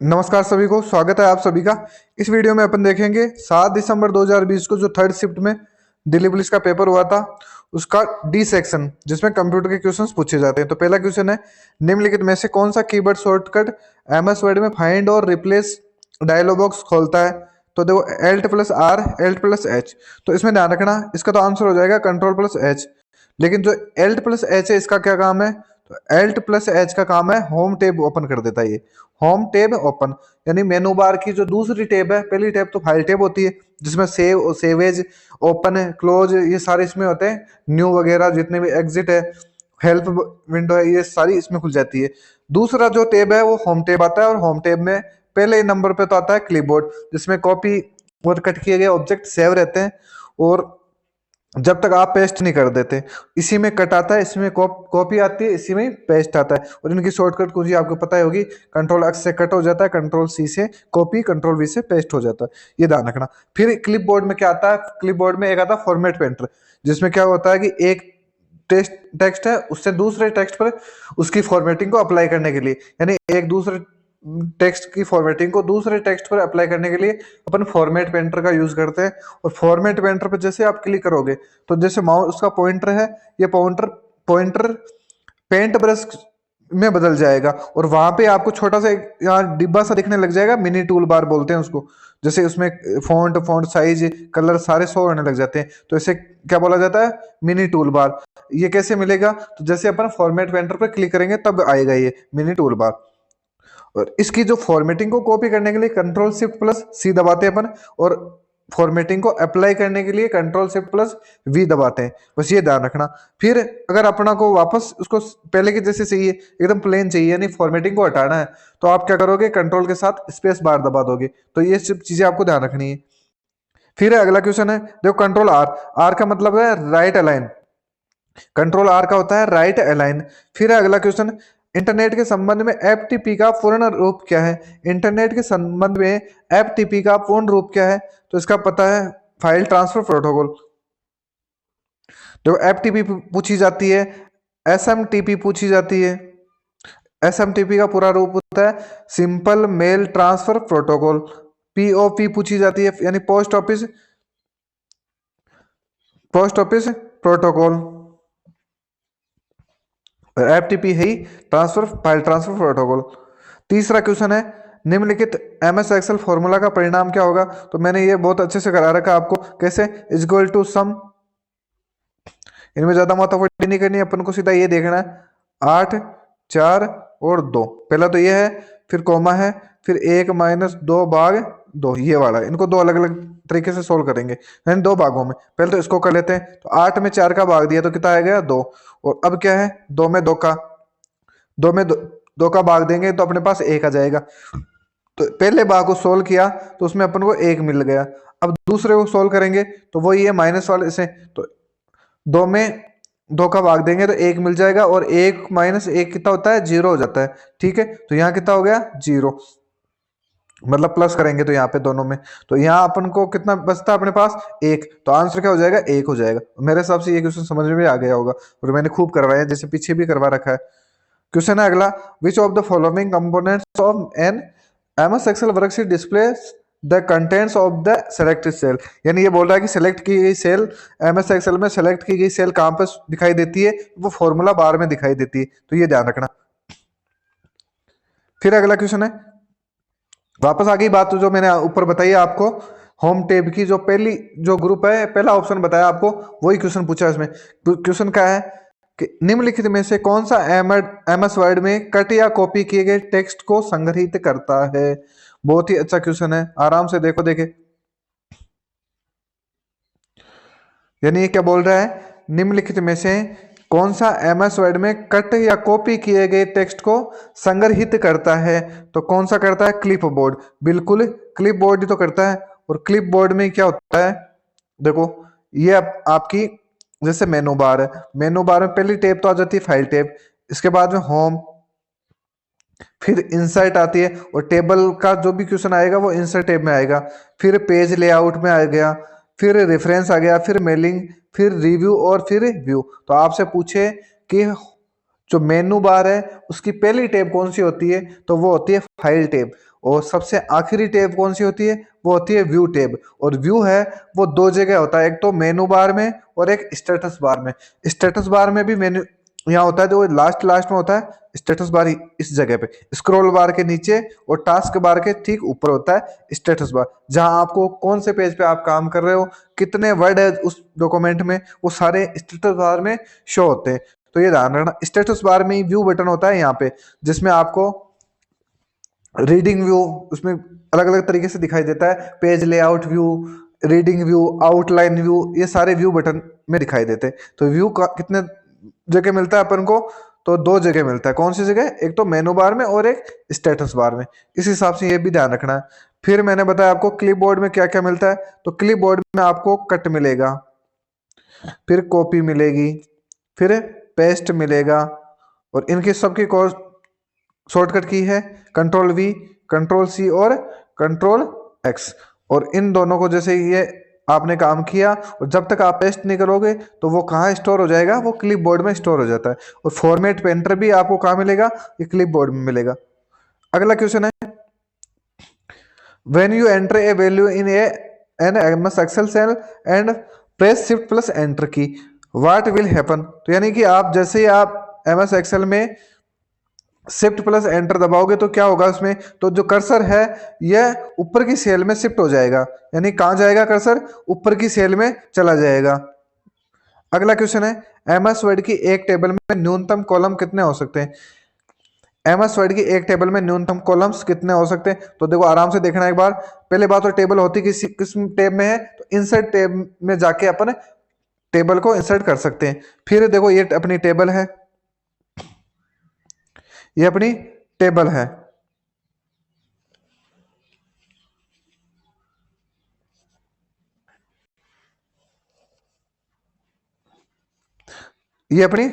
नमस्कार सभी को, स्वागत है आप सभी का। इस वीडियो में अपन देखेंगे 7 दिसंबर 2020 को जो थर्ड शिफ्ट में दिल्ली पुलिस का पेपर हुआ था उसका डी सेक्शन, जिसमें कंप्यूटर के क्वेश्चंस पूछे जाते हैं। तो पहला क्वेश्चन है, निम्नलिखित में से कौन सा कीबोर्ड शॉर्टकट एमएस वर्ड में फाइंड और रिप्लेस डायलॉग बॉक्स खोलता है? तो देखो, Alt+R, Alt+H। तो इसमें ध्यान रखना, इसका तो आंसर हो जाएगा Ctrl+H। लेकिन जो Alt+H है, इसका क्या काम है? तो Alt+H का काम है होम टैब ओपन कर देता है। ये होम टैब ओपन यानी मेनू बार की जो दूसरी टैब है, पहली टैब तो फाइल टैब होती है जिसमें सेव, सेवेज, ओपन, क्लोज ये सारे इसमें होते हैं। न्यू वगैरह जितने भी एग्जिट है, हेल्प विंडो है, ये सारी इसमें खुल जाती है। दूसरा जो टैब है वो होम टैब आता है, और होम टैब में पहले नंबर पे तो आता है क्लिपबोर्ड, जिसमें कॉपी और कट किए गए ऑब्जेक्ट सेव रहते हैं और जब तक आप पेस्ट नहीं कर देते। इसी में कट आता है, इसमें कॉपी आती है, इसी में पेस्ट आता है। और इनकी शॉर्टकट कुछ आपको पता ही होगी, Ctrl+X से कट हो जाता है, Ctrl+C से कॉपी, Ctrl+V से पेस्ट हो जाता है। ये ध्यान रखना। फिर क्लिपबोर्ड में क्या आता है? क्लिपबोर्ड में एक आता है फॉर्मेट पेंटर, जिसमें क्या होता है कि एक टेक्स्ट है, उससे दूसरे टेक्स्ट पर उसकी फॉर्मेटिंग को अप्लाई करने के लिए, यानी एक दूसरे टेक्स्ट की फॉर्मेटिंग को दूसरे टेक्स्ट पर अप्लाई करने के लिए अपन फॉर्मेट पेंटर का यूज करते हैं। और फॉर्मेट पेंटर पर जैसे आप क्लिक करोगे तो जैसे माउस उसका पॉइंटर है, ये पॉइंटर पॉइंटर पेंट ब्रश में बदल जाएगा, और वहां पे आपको छोटा सा यहाँ डिब्बा सा दिखने लग जाएगा, मिनी टूल बार बोलते हैं उसको। जैसे उसमें फॉन्ट साइज, कलर सारे शो होने लग जाते हैं, तो इसे क्या बोला जाता है? Mini tool bar. ये कैसे मिलेगा? तो जैसे अपन फॉर्मेट पेंटर पर क्लिक करेंगे तब आएगा ये मिनी टूल बार। और इसकी जो फॉर्मेटिंग को कॉपी करने के लिए Ctrl+Shift+C दबाते हैं अपन, और फॉर्मेटिंग को अप्लाई करने के लिए Ctrl+Shift+V दबाते हैं। बस ये ध्यान रखना। फिर अगर अपना को वापस उसको पहले के जैसे चाहिए, एकदम प्लेन चाहिए, यानी फॉर्मेटिंग को हटाना है, तो आप क्या करोगे? कंट्रोल के साथ स्पेस बार दबा दोगे। तो ये सब चीजें आपको ध्यान रखनी है। फिर अगला क्वेश्चन है, देखो Ctrl+R। आर का मतलब है राइट अलाइन, Ctrl+R का होता है राइट अलाइन। फिर अगला क्वेश्चन, इंटरनेट के संबंध में एफटीपी का पूर्ण रूप क्या है? इंटरनेट के संबंध में एफटीपी का पूर्ण रूप क्या है? तो इसका पता है, फाइल ट्रांसफर प्रोटोकॉल। तो एफटीपी पूछी जाती है, एसएमटीपी पूछी जाती है। एसएमटीपी का पूरा रूप होता है simple mail transfer protocol. POP पूछी जाती है, यानी पोस्ट ऑफिस प्रोटोकॉल। एफटीपी है ही ट्रांसफर, फाइल ट्रांसफर प्रोटोकॉल। तीसरा क्वेश्चन है, निम्नलिखित एमएस एक्सेल फॉर्मूला का परिणाम क्या होगा? तो मैंने ये बहुत अच्छे से करा रखा आपको, कैसे? Is equal to some. इनमें ज्यादा माथापच्ची नहीं करनी, अपन को सीधा ये देखना है 8, 4 और 2। पहला तो ये है, फिर कोमा है, फिर 1-2/2, ये वाला। इनको दो अलग अलग तरीके से सोल्व करेंगे, यानी दो भागों में। पहले तो इसको कर लेते हैं। तो 8 में 4 का भाग दिया तो कितना आ गया? 2। और अब क्या है? 2 का भाग देंगे तो अपने पास 1 आ जाएगा। तो पहले भाग को सोल्व किया तो उसमें अपन को 1 मिल गया। अब दूसरे को सोल्व करेंगे तो वही है माइनस वाले से, तो 2 में 2 का भाग देंगे तो 1 मिल जाएगा, और 1 - 1 कितना होता है? 0 हो जाता है। ठीक है, तो यहाँ कितना हो गया? 0। मतलब प्लस करेंगे तो यहाँ पे दोनों में, तो यहाँ अपन को कितना बचता है अपने पास? 1। तो आंसर क्या हो जाएगा? 1 हो जाएगा। मेरे हिसाब से ये क्वेश्चन समझ में आ गया होगा, और मैंने खूब करवाया है, जैसे पीछे भी करवा रखा है। क्वेश्चन है अगला, which of the following components of an MS Excel worksheet display the contents of the selected cell? यानी ये बोल रहा है कि सेलेक्ट की गई सेल, एमएस एक्सेल में सेलेक्ट की गई सेल कहाँ पे दिखाई देती है? वो फॉर्मूला बार में दिखाई देती है। तो ये ध्यान रखना। फिर अगला क्वेश्चन है, वापस आ गई बात तो जो मैंने ऊपर बताई है आपको, होम टैब की जो पहली जो ग्रुप है, पहला ऑप्शन बताया आपको, वही क्वेश्चन पूछा है इसमें। क्वेश्चन क्या है कि निम्नलिखित में से कौन सा एमएस वर्ड में कट या कॉपी किए गए टेक्स्ट को संग्रहित करता है? बहुत ही अच्छा क्वेश्चन है, आराम से देखो। देखे, यानी ये क्या बोल रहा है, निम्नलिखित में से कौन सा एमएस वर्ड में कट या कॉपी किए गए टेक्स्ट को संग्रहित करता है? तो कौन सा करता है? क्लिपबोर्ड। बिल्कुल, क्लिपबोर्ड ही तो करता है। और क्लिपबोर्ड में क्या होता है? देखो, ये आपकी जैसे मेनू बार है, मेनू बार में पहली टैब तो आ जाती है फाइल टैब, इसके बाद में होम, फिर इंसर्ट आती है, और टेबल का जो भी क्वेश्चन आएगा वो इंसर्ट टैब में आएगा। फिर पेज लेआउट में आ गया, फिर रेफरेंस आ गया, फिर मेलिंग, फिर रिव्यू, और फिर व्यू। तो आपसे पूछे कि जो मेनू बार है उसकी पहली टैब कौन सी होती है, तो वो होती है फाइल टैब। और सबसे आखिरी टैब कौन सी होती है, वो होती है व्यू टैब। और व्यू है वो दो जगह होता है, एक तो मेनू बार में और एक स्टेटस बार में। स्टेटस बार में भी मेनू यहाँ होता है, जो लास्ट लास्ट में होता है स्टेटस बार इस जगह पे, स्क्रॉल बार के नीचे और टास्क बार के ठीक ऊपर होता है स्टेटस बार, जहां आपको कौन से पेज पे आप काम कर रहे हो, कितने वर्ड है उस डॉक्यूमेंट में, वो सारे स्टेटस बार में शो होते हैं। तो ये ध्यान रखना, स्टेटस बार में ही व्यू बटन होता है यहाँ पे, जिसमें आपको रीडिंग व्यू उसमें अलग अलग तरीके से दिखाई देता है, page layout view, reading view, outline view, ये सारे व्यू बटन में दिखाई देते हैं। तो व्यू का कितने जगह मिलता है अपन को, तो दो जगह मिलता है। कौन सी जगह, एक तो मेनू बार में और एक स्टेटस बार में। इस हिसाब से ये भी ध्यान रखना है। फिर मैंने बताया आपको क्लिपबोर्ड में क्या क्या मिलता है, तो क्लिपबोर्ड में आपको कट मिलेगा, फिर कॉपी मिलेगी, फिर पेस्ट मिलेगा, और इनकी सबकी शॉर्टकट की है कंट्रोल V, कंट्रोल C और कंट्रोल X। और इन दोनों को जैसे ये आपने काम किया, और जब तक आप पेस्ट नहीं करोगे तो वो कहाँ स्टोर हो जाएगा, वो क्लिपबोर्ड में स्टोर हो जाता है। और फॉर्मेट पेंटर भी आपको कहाँ मिलेगा, ये क्लिपबोर्ड में मिलेगा। अगला क्वेश्चन है, when you enter a value in an MS Excel cell and press shift plus enter की, what will happen। तो यानी कि आप जैसे ही आप MS Excel में शिफ्ट प्लस एंटर दबाओगे तो क्या होगा उसमें, तो जो कर्सर है यह ऊपर की सेल में शिफ्ट हो जाएगा, यानी कहाँ जाएगा कर्सर, ऊपर की सेल में चला जाएगा। अगला क्वेश्चन है, MS वर्ड की एक टेबल में न्यूनतम कॉलम कितने हो सकते हैं। MS वर्ड की एक टेबल में न्यूनतम कॉलम्स कितने हो सकते हैं, तो देखो आराम से देखना एक बार। पहले बात, तो टेबल होती किस टेब में है, तो इंसर्ट टेब में जाके अपन टेबल को इंसर्ट कर सकते हैं। फिर देखो ये अपनी टेबल है, ये अपनी टेबल है। ये अपनी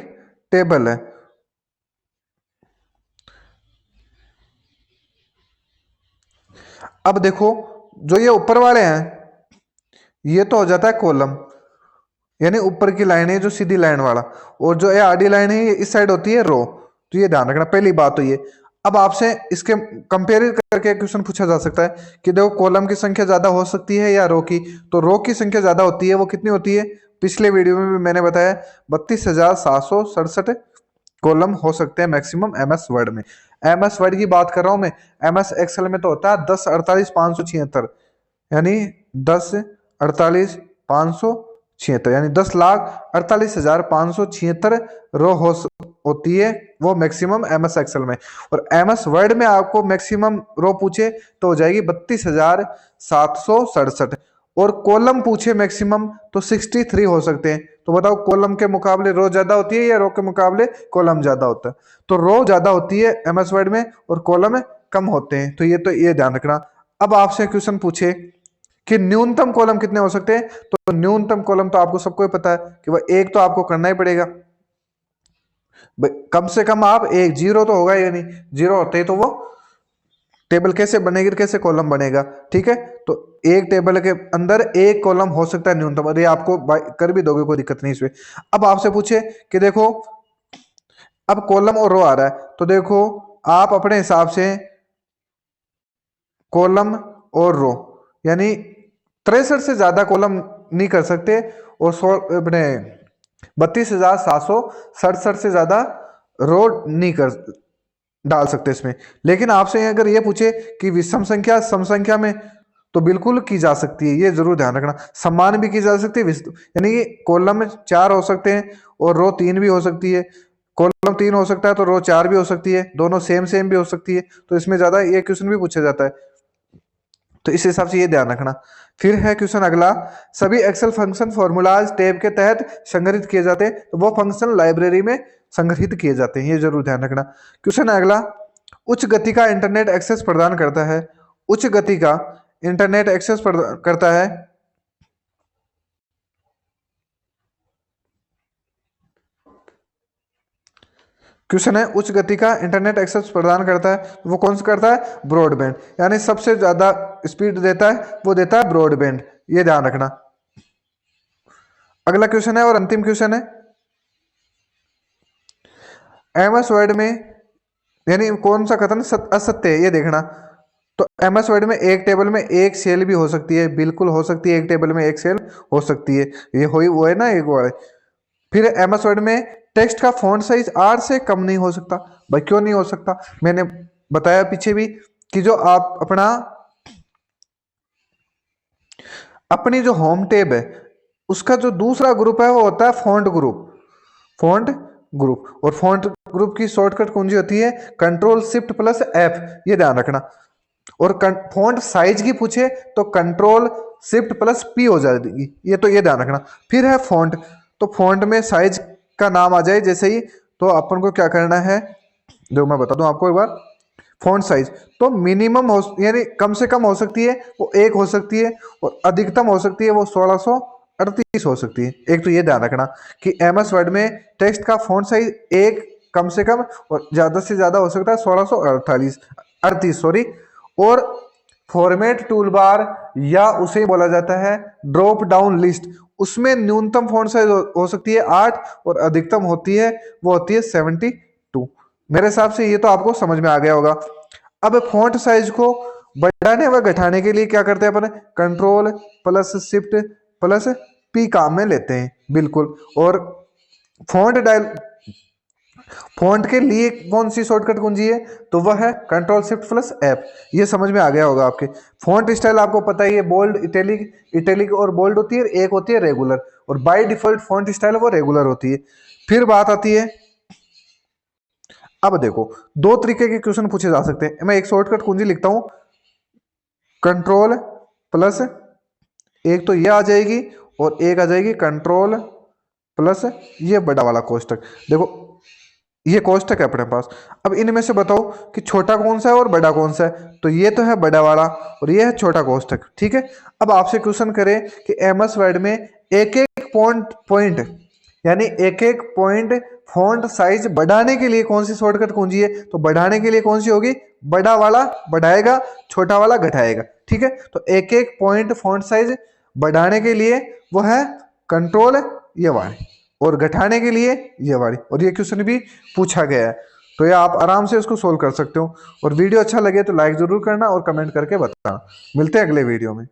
टेबल है। अब देखो जो ये ऊपर वाले हैं, ये तो हो जाता है कॉलम, यानी ऊपर की लाइन है जो सीधी लाइन वाला, और जो ये आडी लाइन है ये इस साइड होती है रो। तो ये ध्यान रखना, पहली बात तो ये। अब आपसे इसके कंपेयर करके क्वेश्चन पूछा जा सकता है कि देखो कॉलम की संख्या ज्यादा हो सकती है या रो की, तो रो की संख्या ज्यादा होती है। वो कितनी होती है, पिछले वीडियो में भी मैंने बताया, 32,767 कॉलम हो सकते हैं मैक्सिमम MS वर्ड में। MS वर्ड की बात कर रहा हूं मैं, MS एक्सेल में तो होता है 10,48,576, यानी 10,48,576, यानी 10,48,576 रो होती है वो मैक्सिमम MS एक्सेल में। और MS वर्ड में आपको मैक्सिमम रो पूछे तो हो जाएगी 32,767, और कॉलम पूछे मैक्सिमम तो 63 हो सकते हैं। तो बताओ कॉलम के मुकाबले रो ज्यादा होती है या रो के मुकाबले कॉलम ज्यादा होता है, तो रो ज्यादा होती है MS वर्ड में और कॉलम कम होते हैं। तो ये ध्यान रखना। अब आपसे क्वेश्चन पूछे कि न्यूनतम कॉलम कितने हो सकते हैं, तो न्यूनतम कॉलम तो आपको सबको ही पता है कि वह एक तो आपको करना ही पड़ेगा, कम से कम आप एक, जीरो तो होगा ही नहीं, जीरो होते ही तो वो टेबल कैसे बनेगी, कैसे कॉलम बनेगा। ठीक है, तो एक टेबल के अंदर एक कॉलम हो सकता है न्यूनतम, और ये आपको कर भी दोगे, कोई दिक्कत नहीं इसमें। अब आपसे पूछे कि देखो अब कॉलम और रो आ रहा है, तो देखो आप अपने हिसाब से कॉलम और रो, यानी 63 से ज्यादा कॉलम नहीं कर सकते, और अपने 32,767 से ज्यादा रो नहीं कर डाल सकते इसमें। लेकिन आपसे अगर ये पूछे कि विषम संख्या सम संख्या में, तो बिल्कुल की जा सकती है, ये जरूर ध्यान रखना। समान भी की जा सकती है, यानी कि कॉलम में 4 हो सकते हैं और रो 3 भी हो सकती है, कॉलम 3 हो सकता है तो रो 4 भी हो सकती है, दोनों सेम सेम भी हो सकती है। तो इसमें ज्यादा ये क्वेश्चन भी पूछा जाता है, तो इस हिसाब से ये ध्यान रखना। फिर है क्वेश्चन अगला, सभी एक्सेल फंक्शन फॉर्मूलाज टैब के तहत संग्रहित किए जाते हैं, तो वो फंक्शन लाइब्रेरी में संग्रहित किए जाते हैं, ये जरूर ध्यान रखना। क्वेश्चन अगला, उच्च गति का इंटरनेट एक्सेस प्रदान करता है, उच्च गति का इंटरनेट एक्सेस प्रदान करता है, क्वेश्चन है उच्च गति का इंटरनेट एक्सेस प्रदान करता है, वो कौन सा करता है, ब्रॉडबैंड, यानी सबसे ज्यादा स्पीड देता है वो देता है ब्रॉडबैंड, ये ध्यान रखना। अगला क्वेश्चन है और अंतिम क्वेश्चन है, एम एस वर्ड में यानी कौन सा कथन असत्य है ये देखना। तो एम एस वर्ड में एक टेबल में एक सेल भी हो सकती है, बिल्कुल हो सकती है, एक टेबल में एक सेल हो सकती है, ये वो है ना एक वर्ड। फिर एम एस वर्ड में टेक्स्ट का फॉन्ट साइज 8 से कम नहीं हो सकता। भाई क्यों नहीं हो सकता, मैंने बताया पीछे भी कि जो आप अपनी जो होम टैब है उसका जो दूसरा ग्रुप है वो होता है फॉन्ट ग्रुप। फॉन्ट ग्रुप और फॉन्ट ग्रुप की शॉर्टकट कुंजी होती है कंट्रोल शिफ्ट प्लस एफ, ये ध्यान रखना। और फॉन्ट साइज की पूछे तो कंट्रोल शिफ्ट प्लस पी हो जाएगी, ये तो ये ध्यान रखना। फिर है फॉन्ट, तो फॉन्ट में साइज का नाम आ जाए जैसे ही, तो अपन को क्या करना है, जो मैं बता दूं आपको एक बार। फॉन्ट साइज तो मिनिमम हो यानी कम से कम हो सकती है वो 1 हो सकती है, और अधिकतम हो सकती है वो 1638 हो सकती है। एक तो ये ध्यान रखना कि एम एस वर्ड में टेक्स्ट का फॉन्ट साइज 1 कम से कम और ज्यादा से ज्यादा हो सकता है 1638 सॉरी। और फॉर्मेट टूल बार या उसे बोला जाता है ड्रॉप डाउन लिस्ट, उसमें न्यूनतम फॉन्ट साइज हो सकती है 8 और अधिकतम होती है वो होती है 72। मेरे हिसाब से ये तो आपको समझ में आ गया होगा। अब फॉन्ट साइज को बढ़ाने व घटाने के लिए क्या करते हैं अपन, control plus shift plus P काम में लेते हैं, बिल्कुल। और फॉन्ट के लिए कौन सी शॉर्टकट कुंजी है, तो वह है कंट्रोल शिफ्ट प्लस एफ। ये समझ में आ गया होगा आपके। फॉन्ट स्टाइल आपको पता ही है, बोल्ड, इटैलिक, इटैलिक और बोल्ड होती है, एक होती है रेगुलर, और बाय डिफॉल्ट फॉन्ट स्टाइल वो रेगुलर होती है। फिर बात आती है, अब देखो दो तरीके के क्वेश्चन पूछे जा सकते हैं। मैं एक शॉर्टकट कुंजी लिखता हूं, कंट्रोल प्लस, एक तो ये आ जाएगी और एक आ जाएगी कंट्रोल प्लस ये बड़ा वाला कोष्टक। देखो ये कोष्टक है अपने पास। अब इनमें से बताओ कि छोटा कौन सा है और बड़ा कौन सा है, तो ये तो है बड़ा वाला और ये है छोटा कोष्टक, ठीक है। अब आपसे क्वेश्चन करें कि एम एस वर्ड में एक एक पॉइंट यानी एक एक पॉइंट फॉन्ट साइज बढ़ाने के लिए कौन सी शॉर्टकट कुंजी है, तो बढ़ाने के लिए कौन सी होगी, बड़ा वाला बढ़ाएगा, छोटा वाला घटाएगा, ठीक है। तो एक एक पॉइंट फॉन्ट साइज बढ़ाने के लिए वो है कंट्रोल ये वाली, और घटाने के लिए ये वाली। और ये क्वेश्चन भी पूछा गया है, तो ये आप आराम से उसको सोल्व कर सकते हो। और वीडियो अच्छा लगे तो लाइक जरूर करना और कमेंट करके बताना। मिलते हैं अगले वीडियो में।